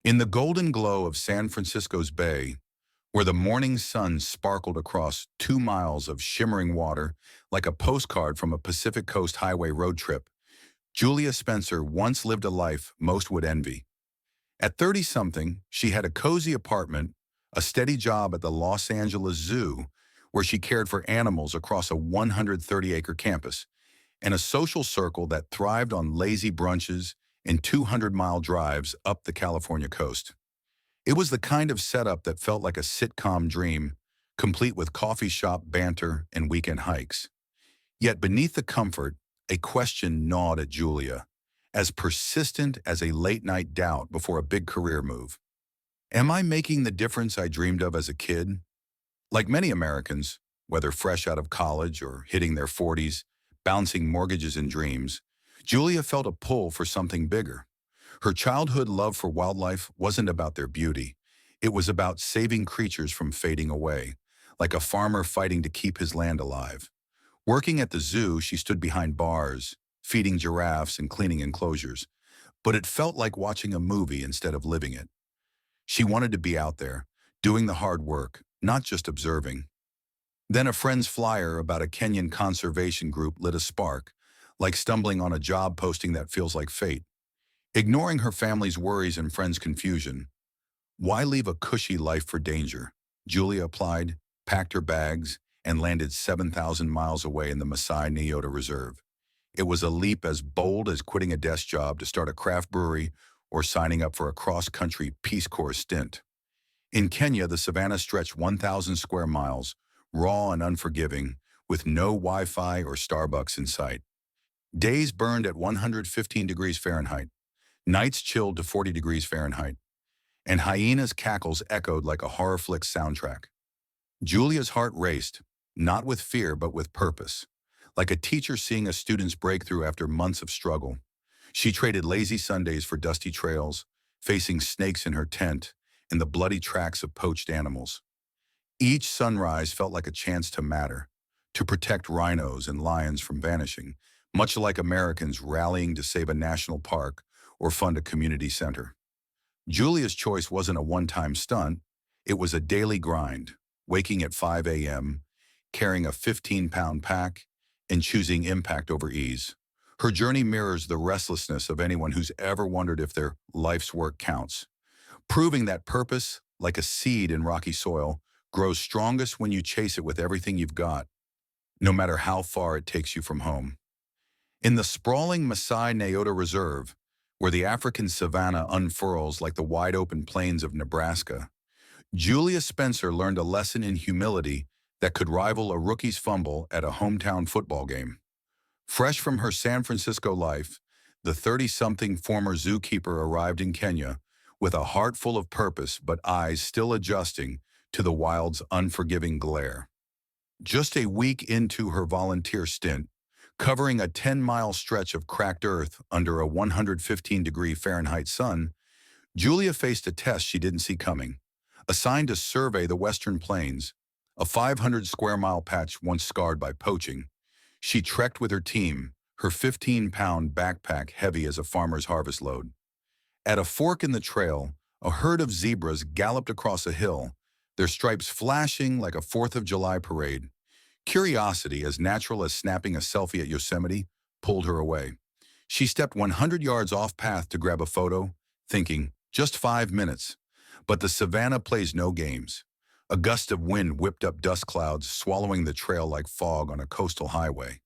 In the golden glow of San Francisco's bay, where the morning sun sparkled across 2 miles of shimmering water like a postcard from a Pacific Coast Highway road trip, Julia Spencer once lived a life most would envy. At 30-something, she had a cozy apartment, a steady job at the Los Angeles Zoo, where she cared for animals across a 130-acre campus, and a social circle that thrived on lazy brunches and 200-mile drives up the California coast. It was the kind of setup that felt like a sitcom dream, complete with coffee shop banter and weekend hikes. Yet beneath the comfort, a question gnawed at Julia, as persistent as a late-night doubt before a big career move. Am I making the difference I dreamed of as a kid? Like many Americans, whether fresh out of college or hitting their 40s, bouncing mortgages and dreams, Julia felt a pull for something bigger. Her childhood love for wildlife wasn't about their beauty. It was about saving creatures from fading away, like a farmer fighting to keep his land alive. Working at the zoo, she stood behind bars, feeding giraffes and cleaning enclosures, but it felt like watching a movie instead of living it. She wanted to be out there, doing the hard work, not just observing. Then a friend's flyer about a Kenyan conservation group lit a spark, like stumbling on a job posting that feels like fate. Ignoring her family's worries and friends' confusion, why leave a cushy life for danger? Julia applied, packed her bags, and landed 7,000 miles away in the Masai Nyota Reserve. It was a leap as bold as quitting a desk job to start a craft brewery or signing up for a cross-country Peace Corps stint. In Kenya, the savannah stretched 1,000 square miles, raw and unforgiving, with no Wi-Fi or Starbucks in sight. Days burned at 115 degrees Fahrenheit, nights chilled to 40 degrees Fahrenheit, and hyenas' cackles echoed like a horror flick soundtrack. Julia's heart raced, not with fear but with purpose, like a teacher seeing a student's breakthrough after months of struggle. She traded lazy Sundays for dusty trails, facing snakes in her tent and the bloody tracks of poached animals. Each sunrise felt like a chance to matter, to protect rhinos and lions from vanishing, much like Americans rallying to save a national park or fund a community center. Julia's choice wasn't a one-time stunt, it was a daily grind, waking at 5 a.m., carrying a 15-pound pack, and choosing impact over ease. Her journey mirrors the restlessness of anyone who's ever wondered if their life's work counts, proving that purpose, like a seed in rocky soil, grows strongest when you chase it with everything you've got, no matter how far it takes you from home. In the sprawling Masai Nyota Reserve, where the African savanna unfurls like the wide-open plains of Nebraska, Julia Spencer learned a lesson in humility that could rival a rookie's fumble at a hometown football game. Fresh from her San Francisco life, the 30-something former zookeeper arrived in Kenya with a heart full of purpose but eyes still adjusting to the wild's unforgiving glare. Just a week into her volunteer stint, covering a 10-mile stretch of cracked earth under a 115-degree Fahrenheit sun, Julia faced a test she didn't see coming. Assigned to survey the Western Plains, a 500-square-mile patch once scarred by poaching, she trekked with her team, her 15-pound backpack heavy as a farmer's harvest load. At a fork in the trail, a herd of zebras galloped across a hill, their stripes flashing like a 4th of July parade. Curiosity, as natural as snapping a selfie at Yosemite, pulled her away. She stepped 100 yards off path to grab a photo, thinking, just 5 minutes. But the savannah plays no games. A gust of wind whipped up dust clouds, swallowing the trail like fog on a coastal highway.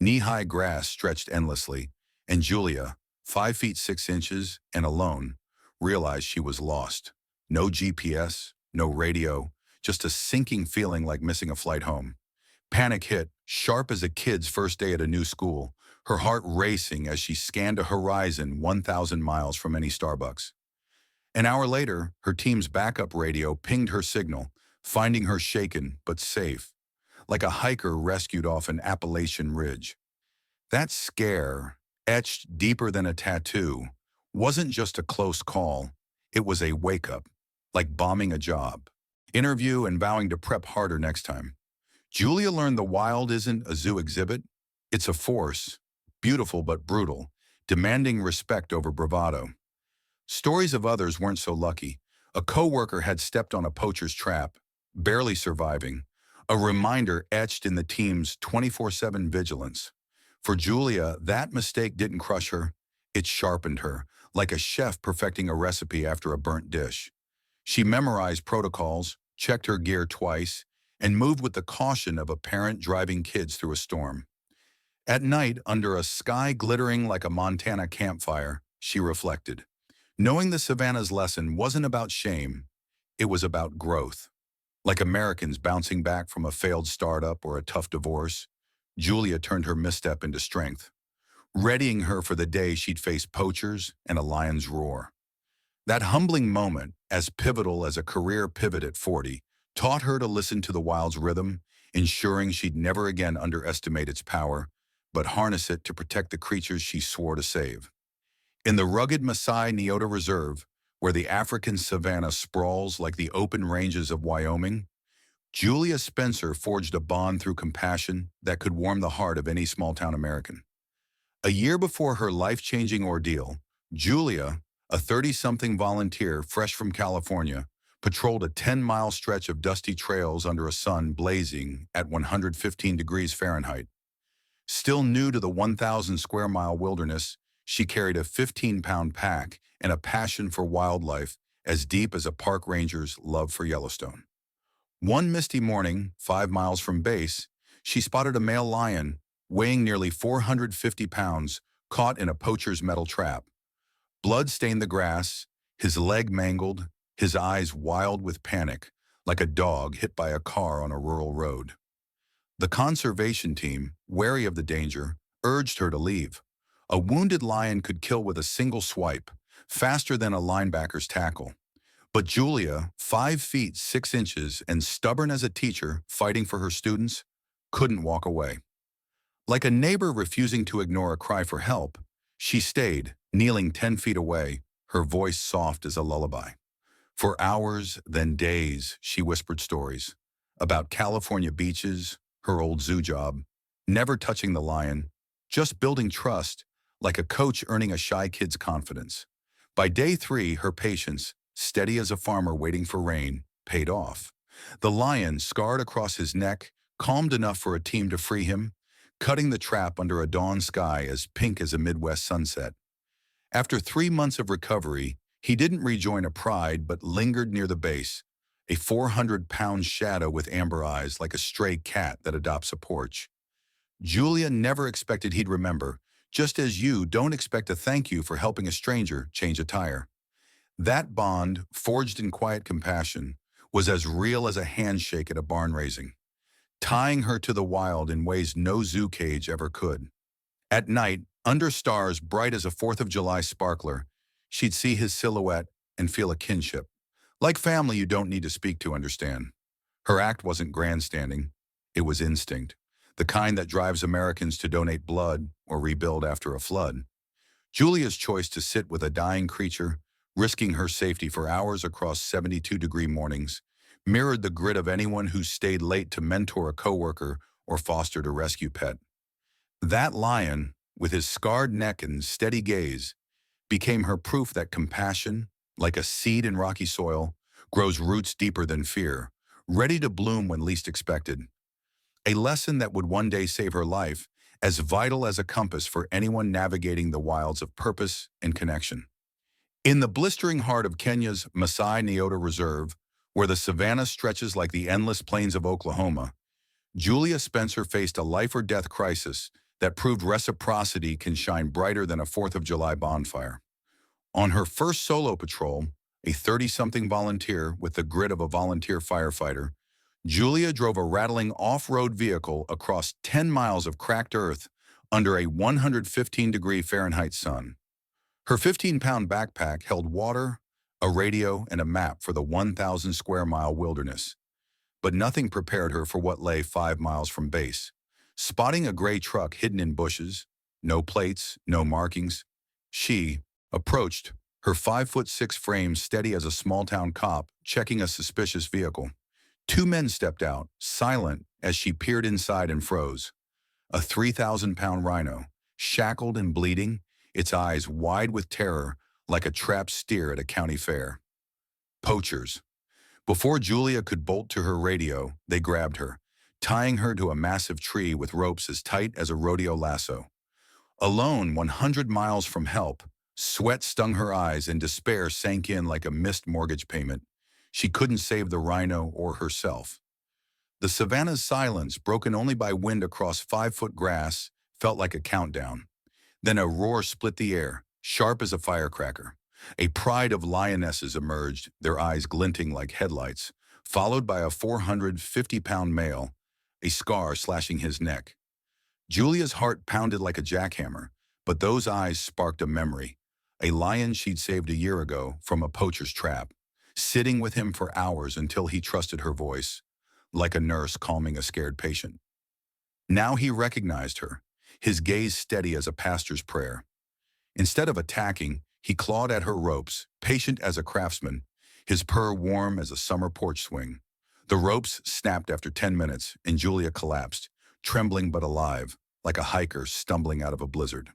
Knee-high grass stretched endlessly, and Julia, 5 feet 6 inches and alone, realized she was lost. No GPS, no radio, just a sinking feeling like missing a flight home. Panic hit, sharp as a kid's first day at a new school, her heart racing as she scanned a horizon 1,000 miles from any Starbucks. An hour later, her team's backup radio pinged her signal, finding her shaken but safe, like a hiker rescued off an Appalachian ridge. That scare, etched deeper than a tattoo, wasn't just a close call, it was a wake-up, like bombing a job, interview and vowing to prep harder next time. Julia learned the wild isn't a zoo exhibit, it's a force, beautiful but brutal, demanding respect over bravado. Stories of others weren't so lucky. A coworker had stepped on a poacher's trap, barely surviving, a reminder etched in the team's 24/7 vigilance. For Julia, that mistake didn't crush her, it sharpened her, like a chef perfecting a recipe after a burnt dish. She memorized protocols, checked her gear twice, and moved with the caution of a parent driving kids through a storm. At night, under a sky glittering like a Montana campfire, she reflected. Knowing the Savannah's lesson wasn't about shame, it was about growth. Like Americans bouncing back from a failed startup or a tough divorce, Julia turned her misstep into strength, readying her for the day she'd face poachers and a lion's roar. That humbling moment, as pivotal as a career pivot at 40, taught her to listen to the wild's rhythm, ensuring she'd never again underestimate its power, but harness it to protect the creatures she swore to save. In the rugged Maasai Niota Reserve, where the African savanna sprawls like the open ranges of Wyoming, Julia Spencer forged a bond through compassion that could warm the heart of any small-town American. A year before her life-changing ordeal, Julia, a 30-something volunteer fresh from California, patrolled a 10-mile stretch of dusty trails under a sun blazing at 115 degrees Fahrenheit. Still new to the 1,000-square-mile wilderness, she carried a 15-pound pack and a passion for wildlife as deep as a park ranger's love for Yellowstone. One misty morning, 5 miles from base, she spotted a male lion, weighing nearly 450 pounds, caught in a poacher's metal trap. Blood stained the grass, his leg mangled, his eyes wild with panic, like a dog hit by a car on a rural road. The conservation team, wary of the danger, urged her to leave. A wounded lion could kill with a single swipe, faster than a linebacker's tackle. But Julia, 5 feet 6 inches and stubborn as a teacher fighting for her students, couldn't walk away. Like a neighbor refusing to ignore a cry for help, she stayed, kneeling 10 feet away, her voice soft as a lullaby. For hours, then days, she whispered stories about California beaches, her old zoo job, never touching the lion, just building trust, like a coach earning a shy kid's confidence. By day 3, her patience, steady as a farmer waiting for rain, paid off. The lion, scarred across his neck, calmed enough for a team to free him, cutting the trap under a dawn sky as pink as a Midwest sunset. After 3 months of recovery, he didn't rejoin a pride but lingered near the base, a 400-pound shadow with amber eyes like a stray cat that adopts a porch. Julia never expected he'd remember, just as you don't expect a thank you for helping a stranger change a tire. That bond, forged in quiet compassion, was as real as a handshake at a barn raising, tying her to the wild in ways no zoo cage ever could. At night, under stars bright as a 4th of July sparkler, she'd see his silhouette and feel a kinship, like family you don't need to speak to understand. Her act wasn't grandstanding, it was instinct, the kind that drives Americans to donate blood or rebuild after a flood. Julia's choice to sit with a dying creature, risking her safety for hours across 72-degree mornings, mirrored the grit of anyone who stayed late to mentor a coworker or fostered a rescue pet. That lion, with his scarred neck and steady gaze, became her proof that compassion, like a seed in rocky soil, grows roots deeper than fear, ready to bloom when least expected. A lesson that would one day save her life, as vital as a compass for anyone navigating the wilds of purpose and connection. In the blistering heart of Kenya's Maasai Niota Reserve, where the savanna stretches like the endless plains of Oklahoma, Julia Spencer faced a life-or-death crisis that proved reciprocity can shine brighter than a 4th of July bonfire. On her first solo patrol, a 30-something volunteer with the grit of a volunteer firefighter, Julia drove a rattling off-road vehicle across 10 miles of cracked earth under a 115-degree Fahrenheit sun. Her 15-pound backpack held water, a radio, and a map for the 1,000-square-mile wilderness. But nothing prepared her for what lay 5 miles from base. Spotting a gray truck hidden in bushes, no plates, no markings, she approached, her 5'6" frame steady as a small-town cop checking a suspicious vehicle. 2 men stepped out, silent as she peered inside and froze. A 3,000-pound rhino, shackled and bleeding, its eyes wide with terror, like a trapped steer at a county fair. Poachers. Before Julia could bolt to her radio, they grabbed her, tying her to a massive tree with ropes as tight as a rodeo lasso. Alone 100 miles from help, sweat stung her eyes and despair sank in like a missed mortgage payment. She couldn't save the rhino or herself. The savannah's silence, broken only by wind across 5-foot grass, felt like a countdown. Then a roar split the air, sharp as a firecracker. A pride of lionesses emerged, their eyes glinting like headlights, followed by a 450-pound male, a scar slashing his neck. Julia's heart pounded like a jackhammer, but those eyes sparked a memory. A lion she'd saved a year ago from a poacher's trap, sitting with him for hours until he trusted her voice, like a nurse calming a scared patient. Now he recognized her, his gaze steady as a pastor's prayer. Instead of attacking, he clawed at her ropes, patient as a craftsman, his purr warm as a summer porch swing. The ropes snapped after 10 minutes, and Julia collapsed, trembling but alive, like a hiker stumbling out of a blizzard.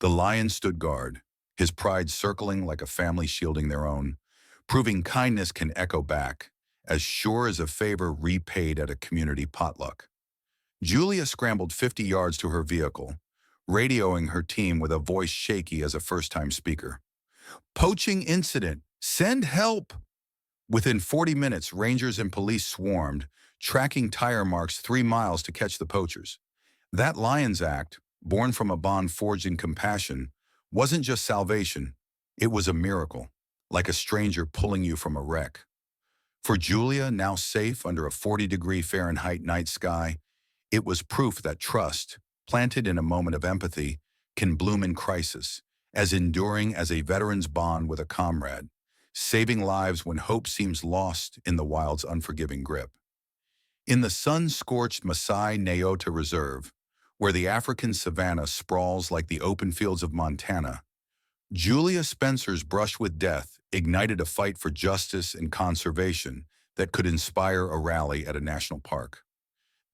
The lion stood guard, his pride circling like a family shielding their own, proving kindness can echo back, as sure as a favor repaid at a community potluck. Julia scrambled 50 yards to her vehicle, radioing her team with a voice shaky as a first-time speaker. "Poaching incident! Send help!" Within 40 minutes, rangers and police swarmed, tracking tire marks 3 miles to catch the poachers. That Lions Act, born from a bond forged in compassion, wasn't just salvation, it was a miracle, like a stranger pulling you from a wreck. For Julia, now safe under a 40-degree Fahrenheit night sky, it was proof that trust, planted in a moment of empathy, can bloom in crisis, as enduring as a veteran's bond with a comrade, saving lives when hope seems lost in the wild's unforgiving grip. In the sun-scorched Masai Nyota Reserve, where the African savanna sprawls like the open fields of Montana, Julia Spencer's brush with death ignited a fight for justice and conservation that could inspire a rally at a national park.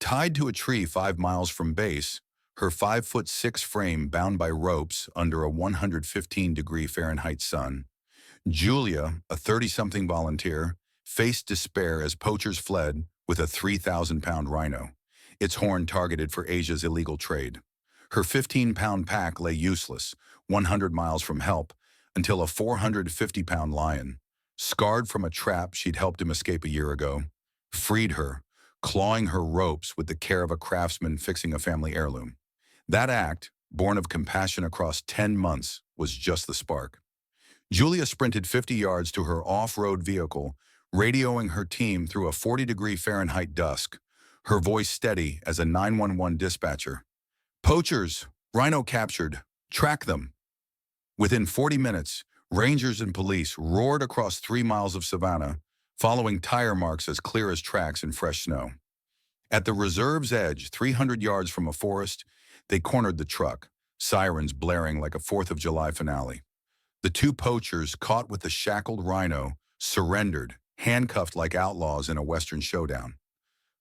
Tied to a tree 5 miles from base, her 5'6" frame bound by ropes under a 115-degree Fahrenheit sun, Julia, a 30-something volunteer, faced despair as poachers fled with a 3,000-pound rhino, its horn targeted for Asia's illegal trade. Her 15-pound pack lay useless, 100 miles from help, until a 450-pound lion, scarred from a trap she'd helped him escape a year ago, freed her, clawing her ropes with the care of a craftsman fixing a family heirloom. That act, born of compassion across 10 months, was just the spark. Julia sprinted 50 yards to her off-road vehicle, radioing her team through a 40-degree Fahrenheit dusk, her voice steady as a 911 dispatcher. "Poachers! Rhino captured! Track them!" Within 40 minutes, rangers and police roared across 3 miles of savanna, following tire marks as clear as tracks in fresh snow. At the reserve's edge, 300 yards from a forest, they cornered the truck, sirens blaring like a 4th of July finale. The 2 poachers, caught with the shackled rhino, surrendered, handcuffed like outlaws in a Western showdown.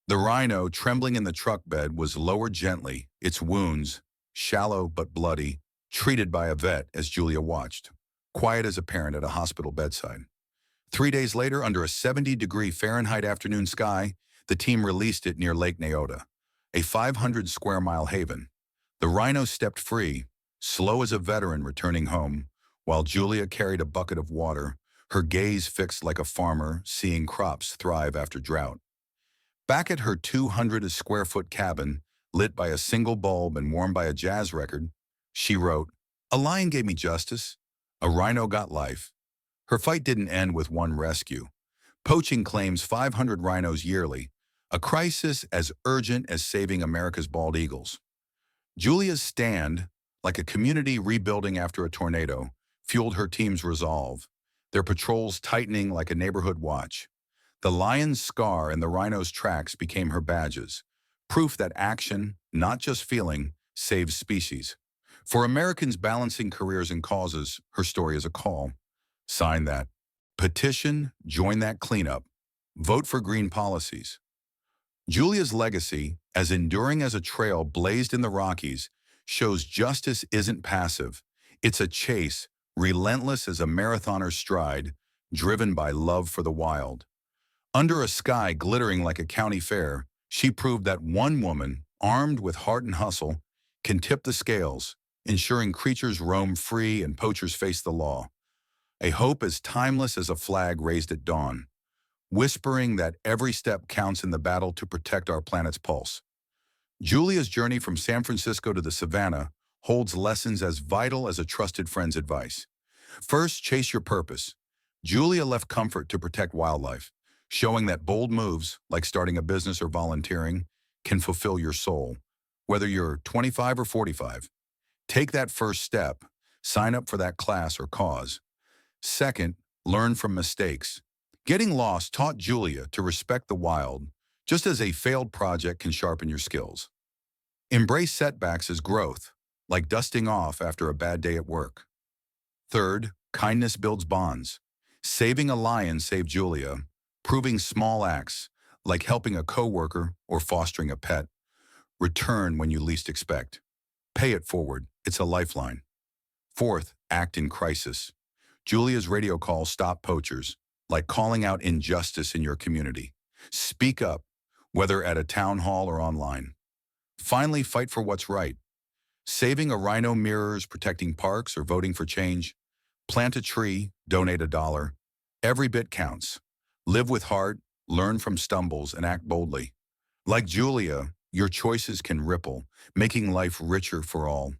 The rhino, trembling in the truck bed, was lowered gently, its wounds, shallow but bloody, treated by a vet as Julia watched, quiet as a parent at a hospital bedside. 3 days later, under a 70-degree Fahrenheit afternoon sky, the team released it near Lake Nyota, a 500-square-mile haven. The rhino stepped free, slow as a veteran returning home, while Julia carried a bucket of water, her gaze fixed like a farmer seeing crops thrive after drought. Back at her 200-square-foot cabin, lit by a single bulb and warmed by a jazz record, she wrote, "A lion gave me justice. A rhino got life." Her fight didn't end with one rescue. Poaching claims 500 rhinos yearly, a crisis as urgent as saving America's bald eagles. Julia's stand, like a community rebuilding after a tornado, fueled her team's resolve, their patrols tightening like a neighborhood watch. The lion's scar and the rhino's tracks became her badges, proof that action, not just feeling, saves species. For Americans balancing careers and causes, her story is a call. Sign that. Petition, join that cleanup. Vote for green policies. Julia's legacy, as enduring as a trail blazed in the Rockies, shows justice isn't passive. It's a chase, relentless as a marathoner's stride, driven by love for the wild. Under a sky glittering like a county fair, she proved that one woman, armed with heart and hustle, can tip the scales, ensuring creatures roam free and poachers face the law. A hope as timeless as a flag raised at dawn, whispering that every step counts in the battle to protect our planet's pulse. Julia's journey from San Francisco to the savannah holds lessons as vital as a trusted friend's advice. First, chase your purpose. Julia left comfort to protect wildlife, showing that bold moves, like starting a business or volunteering, can fulfill your soul. Whether you're 25 or 45, take that first step, sign up for that class or cause. Second, learn from mistakes. Getting lost taught Julia to respect the wild, just as a failed project can sharpen your skills. Embrace setbacks as growth, like dusting off after a bad day at work. Third, kindness builds bonds. Saving a lion saved Julia, proving small acts, like helping a coworker or fostering a pet, return when you least expect. Pay it forward, it's a lifeline. Fourth, act in crisis. Julia's radio call stopped poachers, like calling out injustice in your community. Speak up, whether at a town hall or online. Finally, fight for what's right. Saving a rhino mirrors, protecting parks, or voting for change. Plant a tree, donate $1. Every bit counts. Live with heart, learn from stumbles, and act boldly. Like Julia, your choices can ripple, making life richer for all.